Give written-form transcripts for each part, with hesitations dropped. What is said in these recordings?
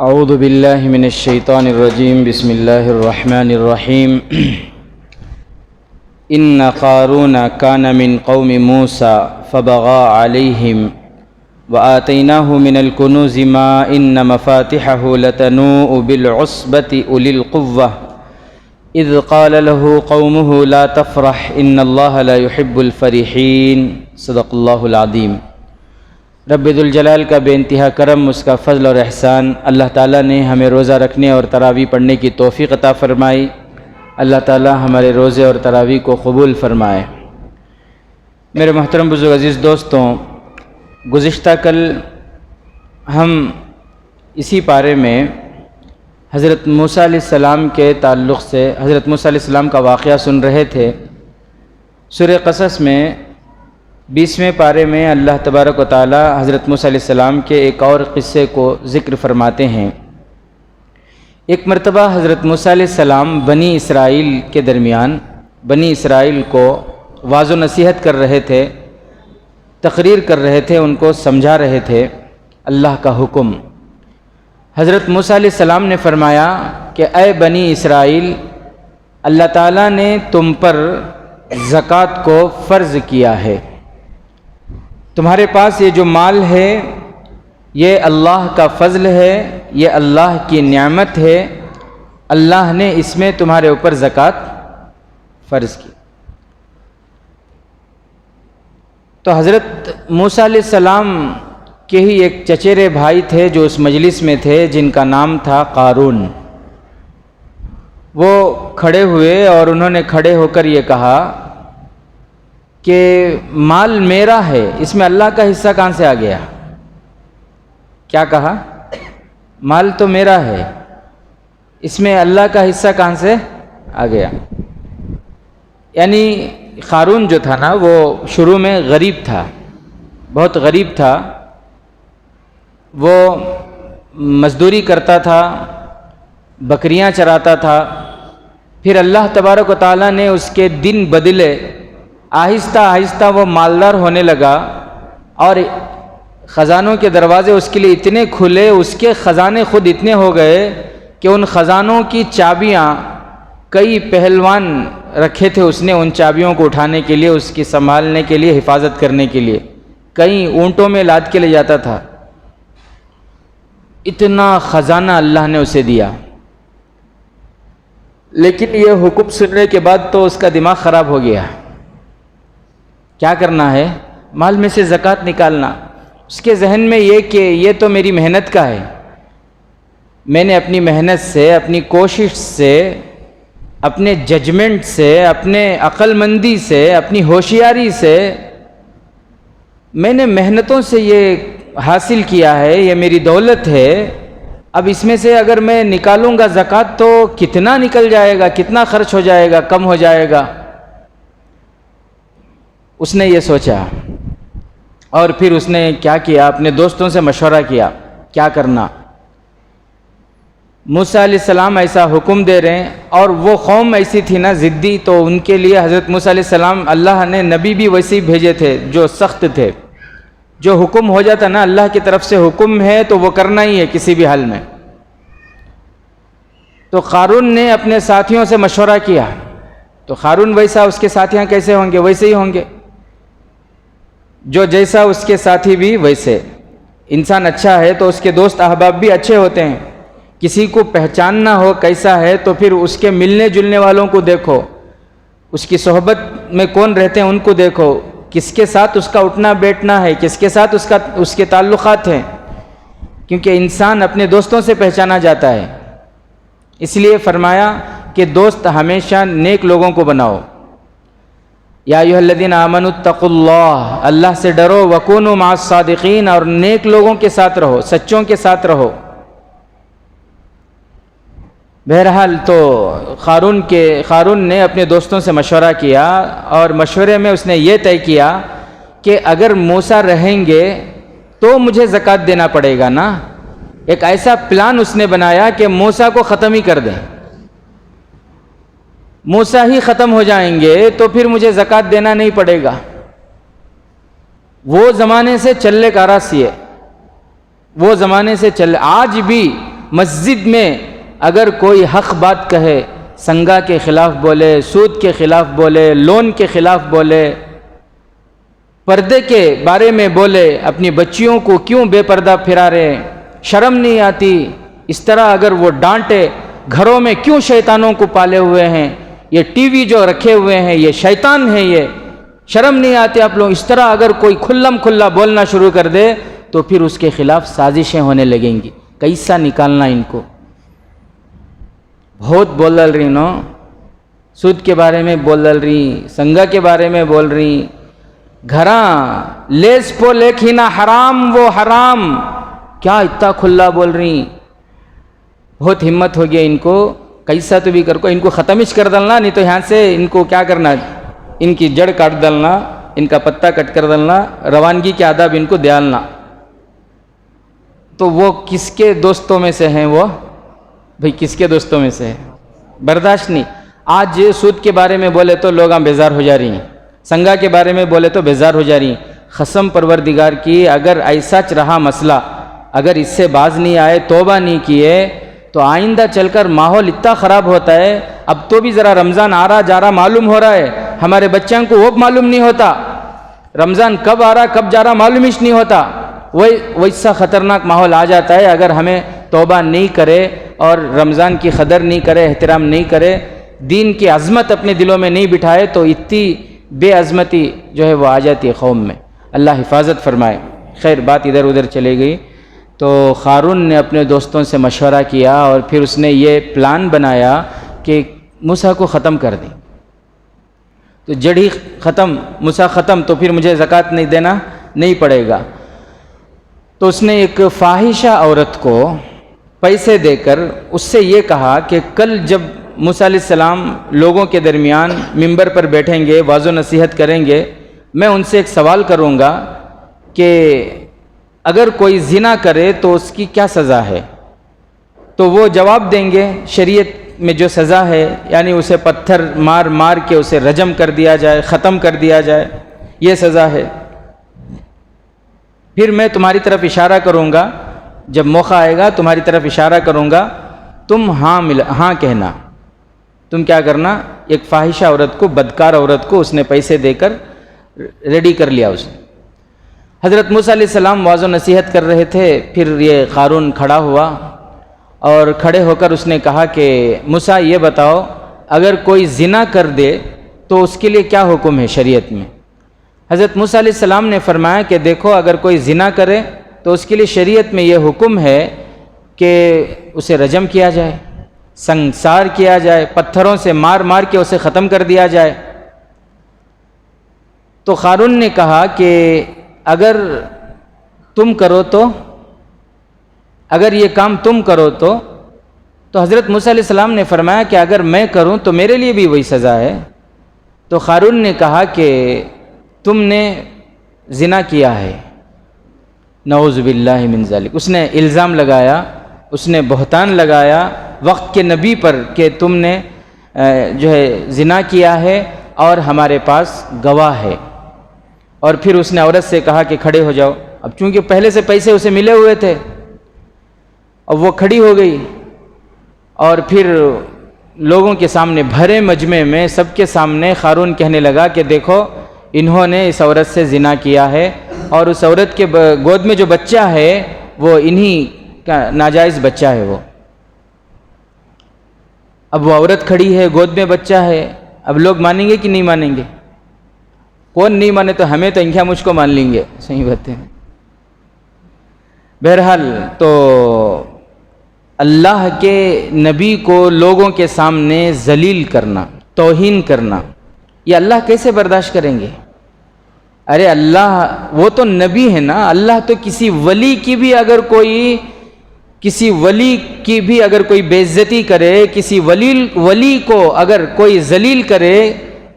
اعوذ باللہ من الشیطان الرجیم بسم اللہ الرحمن الرحیم ان قارون کان من قوم موسیٰ فبغى علیہم وآتیناہ من الکنوز ما ان مفاتحہ لتنوء بالعصبة اولی القوة اذ قال له قومه لا تفرح ان اللہ لا يحب الفرحین صدق اللہ العظیم۔ رب ذوالجلال کا بے انتہا کرم، اس کا فضل اور احسان، اللہ تعالیٰ نے ہمیں روزہ رکھنے اور تراویح پڑھنے کی توفیق عطا فرمائی۔ اللہ تعالیٰ ہمارے روزے اور تراویح کو قبول فرمائے۔ میرے محترم بزرگ عزیز دوستوں، گزشتہ کل ہم اسی پارے میں حضرت موسیٰ علیہ السلام کے تعلق سے حضرت موسیٰ علیہ السلام کا واقعہ سن رہے تھے۔ سورہ قصص میں 20ویں پارے میں اللہ تبارک و تعالی حضرت موسیٰ علیہ السلام کے ایک اور قصے کو ذکر فرماتے ہیں۔ ایک مرتبہ حضرت موسیٰ علیہ السلام بنی اسرائیل کے درمیان بنی اسرائیل کو واعظ و نصیحت کر رہے تھے، تقریر کر رہے تھے، ان کو سمجھا رہے تھے اللہ کا حکم۔ حضرت موسیٰ علیہ السلام نے فرمایا کہ اے بنی اسرائیل، اللہ تعالیٰ نے تم پر زکوٰۃ کو فرض کیا ہے۔ تمہارے پاس یہ جو مال ہے یہ اللہ کا فضل ہے، یہ اللہ کی نعمت ہے، اللہ نے اس میں تمہارے اوپر زکوٰۃ فرض کی۔ تو حضرت موسیٰ علیہ السلام کے ہی ایک چچیرے بھائی تھے جو اس مجلس میں تھے، جن کا نام تھا قارون۔ وہ کھڑے ہوئے اور انہوں نے کھڑے ہو کر یہ کہا کہ مال میرا ہے، اس میں اللہ کا حصہ کہاں سے آ گیا؟ کیا کہا؟ مال تو میرا ہے، اس میں اللہ کا حصہ کہاں سے آ گیا؟ یعنی قارون جو تھا نا، وہ شروع میں غریب تھا، بہت غریب تھا۔ وہ مزدوری کرتا تھا، بکریاں چراتا تھا، پھر اللہ تبارک و تعالیٰ نے اس کے دن بدلے، آہستہ آہستہ وہ مالدار ہونے لگا اور خزانوں کے دروازے اس کے لیے اتنے کھلے، اس کے خزانے خود اتنے ہو گئے کہ ان خزانوں کی چابیاں کئی پہلوان رکھے تھے اس نے، ان چابیوں کو اٹھانے کے لیے، اس کی سنبھالنے کے لیے، حفاظت کرنے کے لیے، کئی اونٹوں میں لاد کے لے جاتا تھا۔ اتنا خزانہ اللہ نے اسے دیا، لیکن یہ حکم سننے کے بعد تو اس کا دماغ خراب ہو گیا۔ کیا کرنا ہے؟ مال میں سے زکوٰۃ نکالنا۔ اس کے ذہن میں یہ کہ یہ تو میری محنت کا ہے، میں نے اپنی محنت سے، اپنی کوشش سے، اپنے ججمنٹ سے، اپنے عقل مندی سے، اپنی ہوشیاری سے، میں نے محنتوں سے یہ حاصل کیا ہے، یہ میری دولت ہے۔ اب اس میں سے اگر میں نکالوں گا زکوٰۃ تو کتنا نکل جائے گا، کتنا خرچ ہو جائے گا، کم ہو جائے گا۔ اس نے یہ سوچا اور پھر اس نے کیا کیا، اپنے دوستوں سے مشورہ کیا کیا کرنا۔ موسیٰ علیہ السلام ایسا حکم دے رہے ہیں، اور وہ قوم ایسی تھی نا ضدی، تو ان کے لیے حضرت موسیٰ علیہ السلام، اللہ نے نبی بھی ویسے ہی بھیجے تھے جو سخت تھے، جو حکم ہو جاتا نا، اللہ کی طرف سے حکم ہے تو وہ کرنا ہی ہے کسی بھی حال میں۔ تو قارون نے اپنے ساتھیوں سے مشورہ کیا، تو قارون ویسا، اس کے ساتھیاں کیسے ہوں گے؟ ویسے ہی ہوں گے، جو جیسا اس کے ساتھی بھی ویسے۔ انسان اچھا ہے تو اس کے دوست احباب بھی اچھے ہوتے ہیں۔ کسی کو پہچاننا ہو کیسا ہے تو پھر اس کے ملنے جلنے والوں کو دیکھو، اس کی صحبت میں کون رہتے ہیں ان کو دیکھو، کس کے ساتھ اس کا اٹھنا بیٹھنا ہے، کس کے ساتھ اس کے تعلقات ہیں، کیونکہ انسان اپنے دوستوں سے پہچانا جاتا ہے۔ اس لیے فرمایا کہ دوست ہمیشہ نیک لوگوں کو بناؤ۔ یا ایھا الذین آمنوا اتقوا اللہ، اللہ سے ڈرو، وکونوا مع الصادقین، اور نیک لوگوں کے ساتھ رہو، سچوں کے ساتھ رہو۔ بہرحال تو قارون نے اپنے دوستوں سے مشورہ کیا، اور مشورے میں اس نے یہ طے کیا کہ اگر موسیٰ رہیں گے تو مجھے زکوٰۃ دینا پڑے گا نا۔ ایک ایسا پلان اس نے بنایا کہ موسیٰ کو ختم ہی کر دیں، موسیٰ ہی ختم ہو جائیں گے تو پھر مجھے زکوٰۃ دینا نہیں پڑے گا۔ وہ زمانے سے چلے کاراسی ہے، وہ زمانے سے چل، آج بھی مسجد میں اگر کوئی حق بات کہے، سنگا کے خلاف بولے، سود کے خلاف بولے، لون کے خلاف بولے، پردے کے بارے میں بولے، اپنی بچیوں کو کیوں بے پردہ پھرا رہے، شرم نہیں آتی، اس طرح اگر وہ ڈانٹے، گھروں میں کیوں شیطانوں کو پالے ہوئے ہیں، یہ ٹی وی جو رکھے ہوئے ہیں یہ شیطان ہیں، یہ شرم نہیں آتے آپ لوگ، اس طرح اگر کوئی کھلم کھلا بولنا شروع کر دے تو پھر اس کے خلاف سازشیں ہونے لگیں گی، کیسا نکالنا ان کو۔ بہت بول رہی نو، سود کے بارے میں بول رہی، سنگا کے بارے میں بول رہی، گھراں لیس پو لیکھینا حرام وہ حرام، کیا اتنا کھلا بول رہی۔ بہت ہمت ہو گیا ان کو، کیسا تو بھی کر کو ان کو ختمش کر ڈالنا، نہیں تو یہاں سے ان کو کیا کرنا، ان کی جڑ کاٹ ڈالنا، ان کا پتہ کٹ کر ڈالنا، روانگی کے آداب ان کو دیالنا۔ تو وہ کس کے دوستوں میں سے ہیں، وہ بھئی کس کے دوستوں میں سے ہے، برداشت نہیں۔ آج سود کے بارے میں بولے تو لوگ بیزار ہو جا رہی ہیں، سنگا کے بارے میں بولے تو بیزار ہو جا رہی ہیں۔ قسم پروردگار کی اگر ایسا رہا مسئلہ، اگر اس سے باز نہیں آئے، توبہ نہیں کیے، تو آئندہ چل کر ماحول اتنا خراب ہوتا ہے۔ اب تو بھی ذرا رمضان آ رہا جا رہا معلوم ہو رہا ہے، ہمارے بچوں کو وہ معلوم نہیں ہوتا، رمضان کب آ رہا کب جا رہا معلوم ہی نہیں ہوتا، ویسا خطرناک ماحول آ جاتا ہے اگر ہمیں توبہ نہیں کرے اور رمضان کی قدر نہیں کرے، احترام نہیں کرے، دین کی عظمت اپنے دلوں میں نہیں بٹھائے، تو اتنی بے عظمتی جو ہے وہ آ جاتی ہے قوم میں۔ اللہ حفاظت فرمائے۔ خیر، بات ادھر ادھر چلے گئی، تو قارون نے اپنے دوستوں سے مشورہ کیا اور پھر اس نے یہ پلان بنایا کہ موسیٰ کو ختم کر دیں، تو جڑ ہی ختم، موسیٰ ختم تو پھر مجھے زکوٰۃ نہیں دینا نہیں پڑے گا۔ تو اس نے ایک فاحشہ عورت کو پیسے دے کر اس سے یہ کہا کہ کل جب موسیٰ علیہ السلام لوگوں کے درمیان ممبر پر بیٹھیں گے، واعظ و نصیحت کریں گے، میں ان سے ایک سوال کروں گا کہ اگر کوئی زنا کرے تو اس کی کیا سزا ہے؟ تو وہ جواب دیں گے شریعت میں جو سزا ہے، یعنی اسے پتھر مار مار کے اسے رجم کر دیا جائے، ختم کر دیا جائے، یہ سزا ہے۔ پھر میں تمہاری طرف اشارہ کروں گا، جب موقع آئے گا تمہاری طرف اشارہ کروں گا، تم ہاں کہنا۔ تم کیا کرنا؟ ایک فاحشہ عورت کو، بدکار عورت کو اس نے پیسے دے کر ریڈی کر لیا اس نے۔ حضرت موسیٰ علیہ السلام واعظ و نصیحت کر رہے تھے، پھر یہ قارون کھڑا ہوا اور کھڑے ہو کر اس نے کہا کہ موسیٰ یہ بتاؤ، اگر کوئی زنا کر دے تو اس کے لیے کیا حکم ہے شریعت میں؟ حضرت موسیٰ علیہ السلام نے فرمایا کہ دیکھو، اگر کوئی زنا کرے تو اس کے لیے شریعت میں یہ حکم ہے کہ اسے رجم کیا جائے، سنسار کیا جائے، پتھروں سے مار مار کے اسے ختم کر دیا جائے۔ تو قارون نے کہا کہ اگر تم کرو تو، اگر یہ کام تم کرو تو حضرت موسیٰ علیہ السلام نے فرمایا کہ اگر میں کروں تو میرے لیے بھی وہی سزا ہے۔ تو قارون نے کہا کہ تم نے زنا کیا ہے، نعوذ باللہ من ذالک۔ اس نے الزام لگایا، اس نے بہتان لگایا وقت کے نبی پر کہ تم نے جو ہے زنا کیا ہے اور ہمارے پاس گواہ ہے۔ اور پھر اس نے عورت سے کہا کہ کھڑے ہو جاؤ۔ اب چونکہ پہلے سے پیسے اسے ملے ہوئے تھے، اب وہ کھڑی ہو گئی، اور پھر لوگوں کے سامنے، بھرے مجمع میں سب کے سامنے قارون کہنے لگا کہ دیکھو، انہوں نے اس عورت سے زنا کیا ہے، اور اس عورت کے گود میں جو بچہ ہے وہ انہی کا ناجائز بچہ ہے۔ وہ اب وہ عورت کھڑی ہے، گود میں بچہ ہے، اب لوگ مانیں گے کہ نہیں مانیں گے؟ کون نہیں مانے تو ہمیں تو انکھیا مجھ کو مان لیں گے، صحیح بات ہے۔ بہرحال تو اللہ کے نبی کو لوگوں کے سامنے ذلیل کرنا، توہین کرنا، یہ اللہ کیسے برداشت کریں گے؟ ارے اللہ وہ تو نبی ہے نا، اللہ تو کسی ولی کی بھی اگر کوئی بے عزتی کرے، کسی ولی کو اگر کوئی ذلیل کرے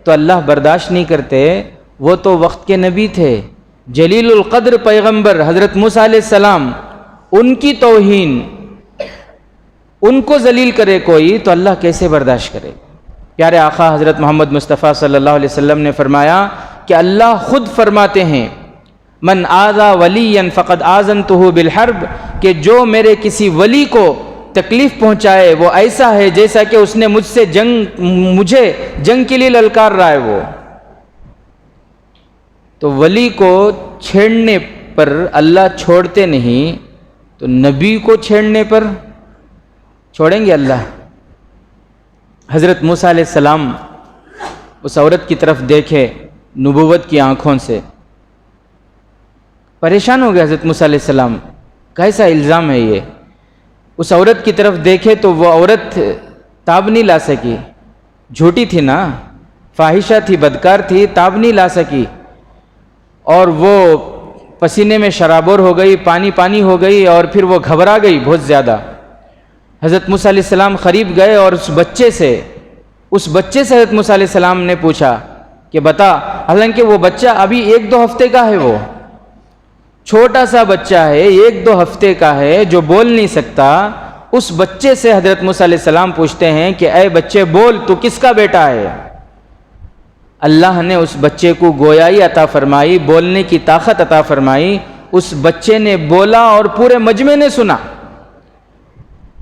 تو اللہ برداشت نہیں کرتے۔ وہ تو وقت کے نبی تھے، جلیل القدر پیغمبر حضرت موسیٰ علیہ السلام، ان کی توہین، ان کو ذلیل کرے کوئی تو اللہ کیسے برداشت کرے؟ پیارے آقا حضرت محمد مصطفیٰ صلی اللہ علیہ وسلم نے فرمایا کہ اللہ خود فرماتے ہیں، من آذا ولیا فقد آذنتہ بالحرب، کہ جو میرے کسی ولی کو تکلیف پہنچائے وہ ایسا ہے جیسا کہ اس نے مجھے جنگ کے لیے للکار رہا ہے وہ. تو ولی کو چھیڑنے پر اللہ چھوڑتے نہیں، تو نبی کو چھیڑنے پر چھوڑیں گے اللہ؟ حضرت موسیٰ علیہ السلام اس عورت کی طرف دیکھے نبوت کی آنکھوں سے، پریشان ہو گئے حضرت موسیٰ علیہ السلام، کیسا الزام ہے یہ؟ اس عورت کی طرف دیکھے تو وہ عورت تاب نہیں لا سکی، جھوٹی تھی نا، فاحشہ تھی، بدکار تھی، تاب نہیں لا سکی، اور وہ پسینے میں شرابور ہو گئی، پانی ہو گئی، اور پھر وہ گھبرا گئی بہت زیادہ. حضرت موسیٰ علیہ السلام قریب گئے اور اس بچے سے حضرت موسیٰ علیہ السلام نے پوچھا کہ بتا، حالانکہ وہ بچہ ابھی 1-2 ہفتے کا ہے، وہ چھوٹا سا بچہ ہے، 1-2 ہفتے کا ہے جو بول نہیں سکتا. اس بچے سے حضرت موسیٰ علیہ السلام پوچھتے ہیں کہ اے بچے بول، تو کس کا بیٹا ہے؟ اللہ نے اس بچے کو گویائی عطا فرمائی، بولنے کی طاقت عطا فرمائی. اس بچے نے بولا اور پورے مجمع نے سنا،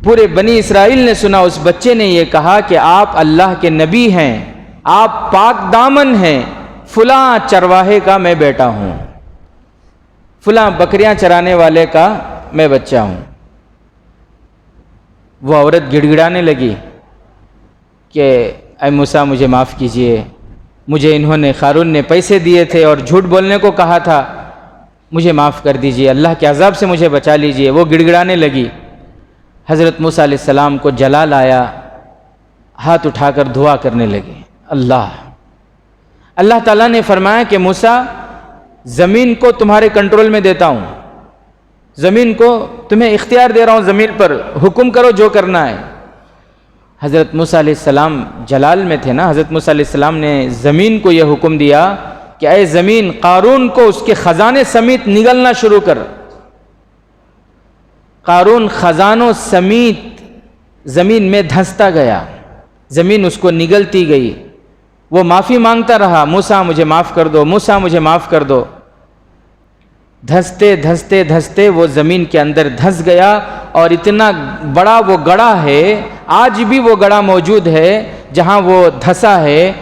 پورے بنی اسرائیل نے سنا. اس بچے نے یہ کہا کہ آپ اللہ کے نبی ہیں، آپ پاک دامن ہیں، فلاں چرواہے کا میں بیٹا ہوں، فلاں بکریاں چرانے والے کا میں بچہ ہوں. وہ عورت گڑ گڑانے لگی کہ اے موسیٰ مجھے معاف کیجئے، مجھے انہوں نے، قارون نے پیسے دیے تھے اور جھوٹ بولنے کو کہا تھا، مجھے معاف کر دیجئے، اللہ کے عذاب سے مجھے بچا لیجئے. وہ گڑ گڑانے لگی. حضرت موسیٰ علیہ السلام کو جلال آیا، ہاتھ اٹھا کر دعا کرنے لگے. اللہ تعالیٰ نے فرمایا کہ موسیٰ زمین کو تمہارے کنٹرول میں دیتا ہوں، زمین کو تمہیں اختیار دے رہا ہوں، زمین پر حکم کرو جو کرنا ہے. حضرت موسیٰ علیہ السلام جلال میں تھے نا، حضرت موسیٰ علیہ السلام نے زمین کو یہ حکم دیا کہ اے زمین، قارون کو اس کے خزانے سمیت نگلنا شروع کر. قارون خزانوں سمیت زمین میں دھنستا گیا، زمین اس کو نگلتی گئی. وہ معافی مانگتا رہا، موسیٰ مجھے معاف کر دو، موسیٰ مجھے معاف کر دو. دھنستے دھنستے دھنستے وہ زمین کے اندر دھنس گیا، اور اتنا بڑا وہ گڑھا ہے، آج بھی وہ گڑھا موجود ہے جہاں وہ دھسا ہے.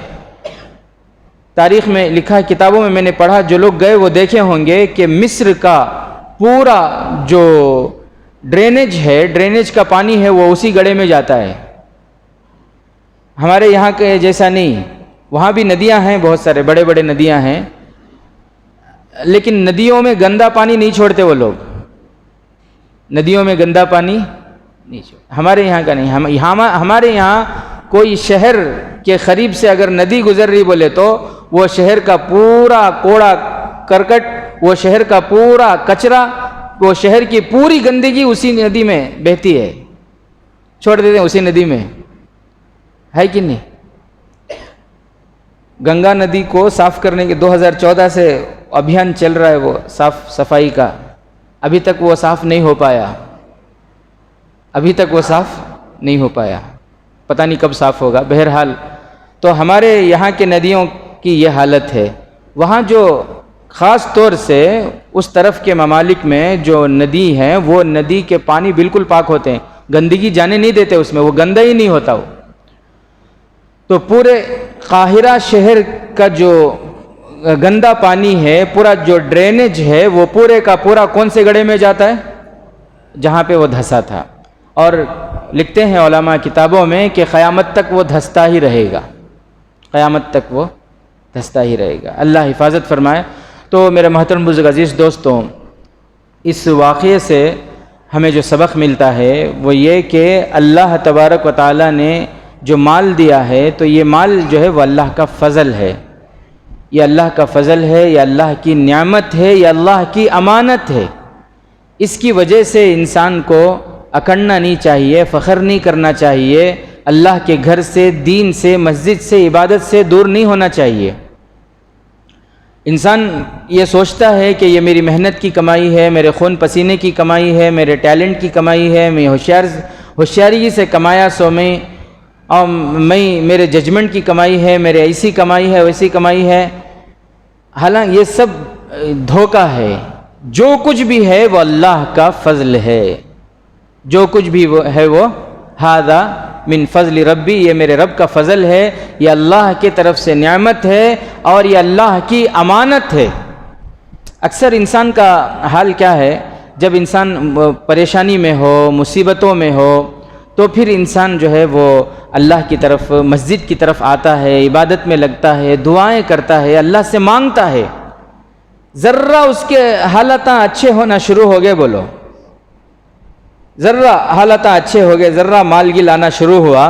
تاریخ میں لکھا ہے، کتابوں میں نے پڑھا، جو لوگ گئے وہ دیکھے ہوں گے کہ مصر کا پورا جو ڈرینیج ہے، ڈرینیج کا پانی ہے، وہ اسی گڑھے میں جاتا ہے. ہمارے یہاں کے جیسا نہیں، وہاں بھی ندیاں ہیں، بہت سارے بڑے بڑے ندیاں ہیں، لیکن ندیوں میں گندا پانی نہیں چھوڑتے وہ لوگ، ندیوں میں گندا پانی نہیں چھوڑتے. ہمارے یہاں کا نہیں. ہمارے یہاں کوئی شہر کے قریب سے اگر ندی گزر رہی بولے تو وہ شہر کا پورا کوڑا کرکٹ، وہ شہر کا پورا کچرا، وہ شہر کی پوری گندگی اسی ندی میں بہتی ہے، چھوڑ دیتے ہیں اسی ندی میں، ہے کہ نہیں؟ گنگا ندی کو صاف کرنے کے 2014 سے ابھیان چل رہا ہے، وہ صاف صفائی کا، ابھی تک وہ صاف نہیں ہو پایا، ابھی تک وہ صاف نہیں ہو پایا، پتہ نہیں کب صاف ہوگا. بہرحال تو ہمارے یہاں کے ندیوں کی یہ حالت ہے. وہاں جو خاص طور سے اس طرف کے ممالک میں جو ندی ہیں، وہ ندی کے پانی بالکل پاک ہوتے ہیں، گندگی جانے نہیں دیتے اس میں، وہ گندا ہی نہیں ہوتا. وہ تو پورے قاہرہ شہر کا جو گندا پانی ہے، پورا جو ڈرینیج ہے، وہ پورے کا پورا کون سے گڑھے میں جاتا ہے؟ جہاں پہ وہ دھسا تھا. اور لکھتے ہیں علماء کتابوں میں کہ قیامت تک وہ دھستا ہی رہے گا، قیامت تک وہ دھستا ہی رہے گا. اللہ حفاظت فرمائے. تو میرے محترم بزرگ عزیز دوستوں، اس واقعے سے ہمیں جو سبق ملتا ہے وہ یہ کہ اللہ تبارک و تعالیٰ نے جو مال دیا ہے، تو یہ مال جو ہے وہ اللہ کا فضل ہے، یہ اللہ کا فضل ہے، یہ اللہ کی نعمت ہے، یہ اللہ کی امانت ہے. اس کی وجہ سے انسان کو اکڑنا نہیں چاہیے، فخر نہیں کرنا چاہیے، اللہ کے گھر سے، دین سے، مسجد سے، عبادت سے دور نہیں ہونا چاہیے. انسان یہ سوچتا ہے کہ یہ میری محنت کی کمائی ہے، میرے خون پسینے کی کمائی ہے، میرے ٹیلنٹ کی کمائی ہے، میں ہوشیاری سے کمایا سو میں میرے ججمنٹ کی کمائی ہے، میرے ایسی کمائی ہے، ویسی کمائی ہے. حالانکہ یہ سب دھوکہ ہے. جو کچھ بھی ہے وہ اللہ کا فضل ہے، جو کچھ بھی ہے وہ ھذا من فضل ربی، یہ میرے رب کا فضل ہے، یہ اللہ کی طرف سے نعمت ہے اور یہ اللہ کی امانت ہے۔ اکثر انسان کا حال کیا ہے، جب انسان پریشانی میں ہو، مصیبتوں میں ہو، تو پھر انسان جو ہے وہ اللہ کی طرف، مسجد کی طرف آتا ہے، عبادت میں لگتا ہے، دعائیں کرتا ہے، اللہ سے مانگتا ہے۔ ذرا اس کے حالات اچھے ہونا شروع ہو گئے، بولو ذرا حالات اچھے ہو گئے، ذرا مالگی لانا شروع ہوا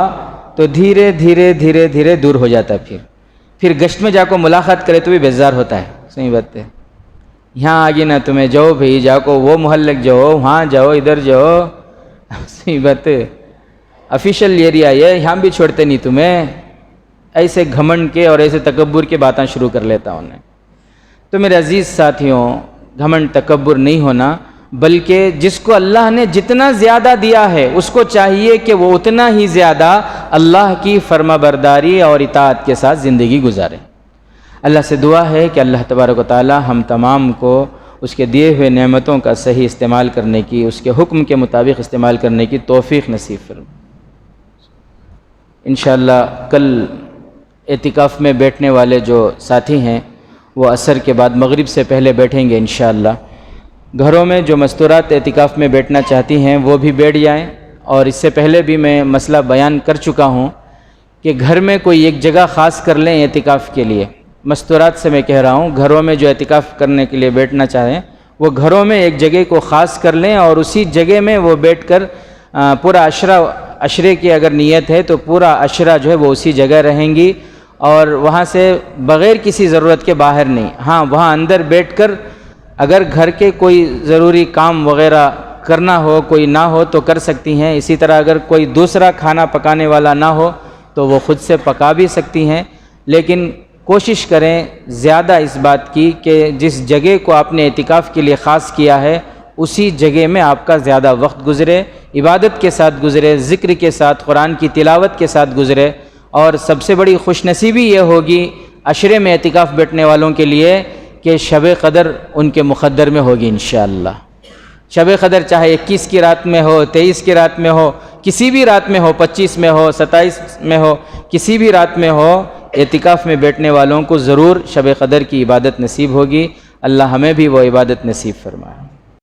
تو دھیرے دھیرے دھیرے دھیرے دور ہو جاتا ہے۔ پھر گشت میں جا کو ملاقات کرے تو بھی بیزار ہوتا ہے۔ صحیح بات ہے، یہاں آگے نہ تمہیں جاؤ بھائی، جا کو وہ محلک جاؤ، وہاں جاؤ، ادھر جاؤ۔ صحیح بات ہے، آفیشیل ایریا ہے، یہاں بھی چھوڑتے نہیں تمہیں۔ ایسے گھمنڈ کے اور ایسے تکبر کے باتیں شروع کر لیتا ہوں۔ تو میرے عزیز ساتھیوں، گھمنڈ تکبر نہیں ہونا، بلکہ جس کو اللہ نے جتنا زیادہ دیا ہے اس کو چاہیے کہ وہ اتنا ہی زیادہ اللہ کی فرما برداری اور اطاعت کے ساتھ زندگی گزارے۔ اللہ سے دعا ہے کہ اللہ تبارک و تعالی ہم تمام کو اس کے دیے ہوئے نعمتوں کا صحیح استعمال کرنے کی، اس کے حکم کے مطابق استعمال کرنے کی توفیق نصیب فرمائے۔ انشاءاللہ کل اعتکاف میں بیٹھنے والے جو ساتھی ہیں وہ عصر کے بعد مغرب سے پہلے بیٹھیں گے انشاءاللہ۔ گھروں میں جو مستورات اعتکاف میں بیٹھنا چاہتی ہیں وہ بھی بیٹھ جائیں، اور اس سے پہلے بھی میں مسئلہ بیان کر چکا ہوں کہ گھر میں کوئی ایک جگہ خاص کر لیں اعتکاف کے لیے۔ مستورات سے میں کہہ رہا ہوں، گھروں میں جو اعتکاف کرنے کے لیے بیٹھنا چاہیں وہ گھروں میں ایک جگہ کو خاص کر لیں، اور اسی جگہ میں وہ بیٹھ کر پورا عشرے کی اگر نیت ہے تو پورا عشرہ جو ہے وہ اسی جگہ رہیں گی، اور وہاں سے بغیر کسی ضرورت کے باہر نہیں۔ ہاں، وہاں اندر بیٹھ کر اگر گھر کے کوئی ضروری کام وغیرہ کرنا ہو، کوئی نہ ہو تو کر سکتی ہیں۔ اسی طرح اگر کوئی دوسرا کھانا پکانے والا نہ ہو تو وہ خود سے پکا بھی سکتی ہیں، لیکن کوشش کریں زیادہ اس بات کی کہ جس جگہ کو آپ نے اعتکاف کے لیے خاص کیا ہے اسی جگہ میں آپ کا زیادہ وقت گزرے، عبادت کے ساتھ گزرے، ذکر کے ساتھ، قرآن کی تلاوت کے ساتھ گزرے۔ اور سب سے بڑی خوش نصیبی یہ ہوگی عشرے میں اعتکاف بیٹھنے والوں کے لیے کہ شب قدر ان کے مقدر میں ہوگی انشاءاللہ۔ شب قدر چاہے 21 کی رات میں ہو، 23 کی رات میں ہو، کسی بھی رات میں ہو، 25 میں ہو، 27 میں ہو، کسی بھی رات میں ہو، اعتکاف میں بیٹھنے والوں کو ضرور شب قدر کی عبادت نصیب ہوگی۔ اللہ ہمیں بھی وہ عبادت نصیب فرمائے۔